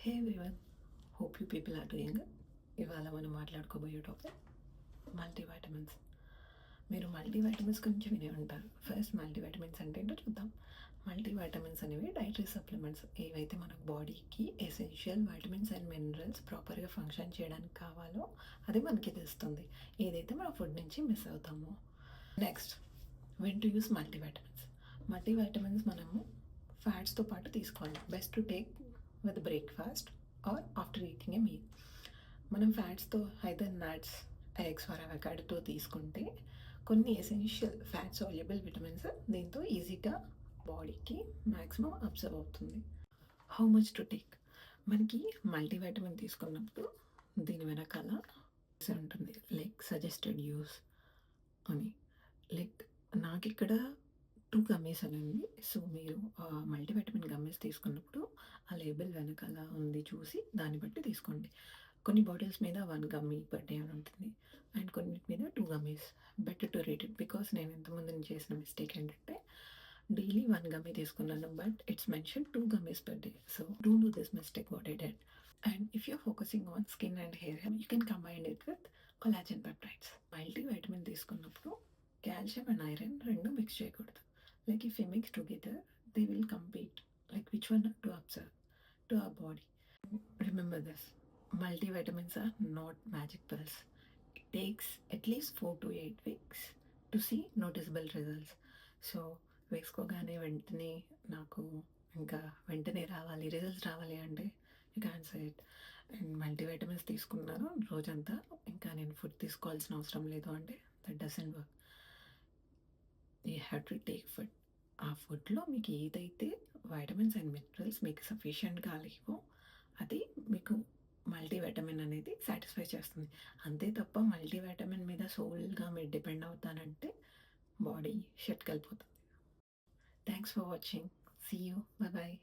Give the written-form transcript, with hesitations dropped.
Hey everyone, hope you people are doing good. ఇవాళ మనం మాట్లాడుకోబోయే టాపిక్ మల్టీవైటమిన్స్. మీరు మల్టీవైటమిన్స్ గురించి వినే ఉంటారు. ఫస్ట్ మల్టీవైటమిన్స్ అంటే ఏంటో చూద్దాం. మల్టీవైటమిన్స్ అనేవి డైటరీ సప్లిమెంట్స్, ఏవైతే మన బాడీకి ఎసెన్షియల్ వైటమిన్స్ అండ్ మినరల్స్ ప్రాపర్గా ఫంక్షన్ చేయడానికి కావాలో అది మనకి తెస్తుంది, ఏదైతే మన ఫుడ్ నుంచి మిస్ అవుతామో. Next, when to use multivitamins. Multivitamins మనము ఫ్యాట్స్తో పాటు తీసుకోవాలి. Best to take with breakfast or after eating a meal. మనం ఫ్యాట్స్తో ఐదర్ నట్స్, ఎగ్స్ ఆర్ అవకాడోతో తీసుకుంటే కొన్ని ఎసెన్షియల్ ఫ్యాట్ సాల్యుబుల్ విటమిన్స్ దీంతో ఈజీగా బాడీకి మ్యాక్సిమం అబ్జర్వ్ అవుతుంది. How much to take. మనకి మల్టీవైటమిన్ తీసుకున్నప్పుడు దీని వెనకాల ఉంటుంది లైక్ సజెస్టెడ్ యూస్ అని. లైక్ నాకిక్కడ 2 గమ్మీస్ అని ఉంది. సో, మీరు మల్టీవిటమిన్ గమ్మీస్ తీసుకున్నప్పుడు ఆ లేబుల్ వెనకాల ఉంది చూసి దాన్ని బట్టి తీసుకోండి. కొన్ని బాటిల్స్ మీద 1 గమ్మీ పర్ డే అని ఉంటుంది. అండ్ కొన్నిటి మీద 2 gummies. Better to read it. Because నేను ఇంతకుముందు నేను చేసిన మిస్టేక్ ఏంటంటే డైలీ 1 గమ్మీ తీసుకున్నాను. But it's mention 2 gummies per day. So, don't do this mistake what I did. And if you're focusing on skin and hair, you can combine it with collagen peptides. Multivitamin తీసుకున్నప్పుడు calcium and iron 2 mix చేయకూడదు. Like if we mix together, they will compete. Like which one to observe to our body. Remember this: multivitamins are not magic pills. It takes at least 4 to 8 weeks to see noticeable results. So వేసుకోగానే వెంటనే నాకు ఇంకా వెంటనే రావాలి results రావాలి అంటే you can say it. And multivitamins తీసుకున్నాను రోజంతా, ఇంకా నేను ఫుడ్ తీసుకోవాల్సిన అవసరం లేదు అంటే that doesn't work. You have to take food. ఆ ఫుడ్లో మీకు ఏదైతే వైటమిన్స్ అండ్ మినరల్స్ మీకు సఫిషియెంట్గా లేవో అది మీకు మల్టీవైటమిన్ అనేది సాటిస్ఫై చేస్తుంది. అంతే తప్ప మల్టీవైటమిన్ మీద సోల్గా మీరు డిపెండ్ అవుతానంటే బాడీ షట్కెళ్ళిపోతుంది. Thanks for watching. See you. Bye bye.